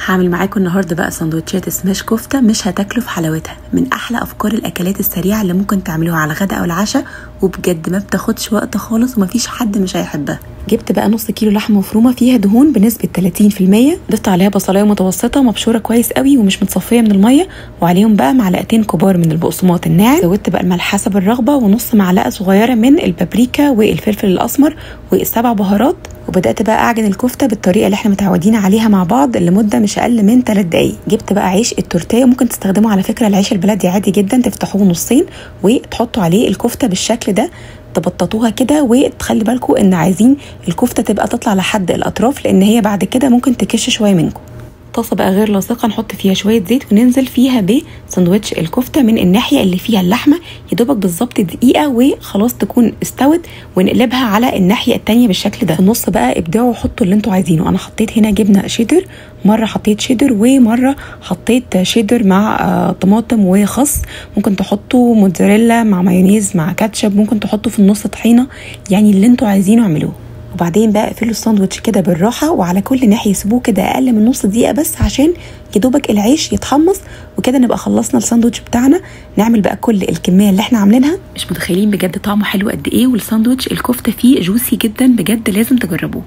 هعمل معاكم النهارده بقى سندوتشات سماش كفته مش هتاكلوا في حلاوتها، من احلى افكار الاكلات السريعه اللي ممكن تعملوها على الغداء او العشاء، وبجد ما بتاخدش وقت خالص ومفيش حد مش هيحبها. جبت بقى نص كيلو لحمه مفرومه فيها دهون بنسبه 30%، ضفت عليها بصلايه متوسطه مبشوره كويس قوي ومش متصفيه من الميه، وعليهم بقى معلقتين كبار من البقسماط الناعم. زودت بقى الملح حسب الرغبه ونص معلقه صغيره من البابريكا والفلفل الاسمر والسبع بهارات، وبدات بقى اعجن الكفته بالطريقه اللي احنا متعودين عليها مع بعض لمده مش اقل من 3 دقايق. جبت بقى عيش التورتيه، ممكن تستخدموا على فكره العيش البلدي عادي جدا، تفتحوه نصين وتحطوا عليه الكفته بالشكل ده، تبططوها كده، وتخلي بالكم ان عايزين الكفته تبقى تطلع لحد الاطراف لان هي بعد كده ممكن تكش شويه منكم. طاسه بقى غير لاصقه نحط فيها شويه زيت وننزل فيها بساندوتش الكفته من الناحيه اللي فيها اللحمه يا دوبك بالظبط دقيقه وخلاص تكون استوت، ونقلبها على الناحيه الثانيه بالشكل ده. في النص بقى ابدعوا وحطوا اللي انتوا عايزينه. انا حطيت هنا جبنه شيدر، مره حطيت شيدر ومره حطيت شيدر مع طماطم وخس، ممكن تحطوا موتزاريلا مع مايونيز مع كاتشب، ممكن تحطوا في النص طحينه، يعني اللي انتوا عايزينه اعملوه. وبعدين بقى اقفلوا الساندوتش كده بالراحه، وعلى كل ناحيه سيبوه كده اقل من نص دقيقه بس عشان يدوبك العيش يتحمص، وكده نبقى خلصنا الساندوتش بتاعنا. نعمل بقى كل الكميه اللي احنا عاملينها. مش متخيلين بجد طعمه حلو قد ايه، والساندوتش الكفته فيه جوسي جدا، بجد لازم تجربوه.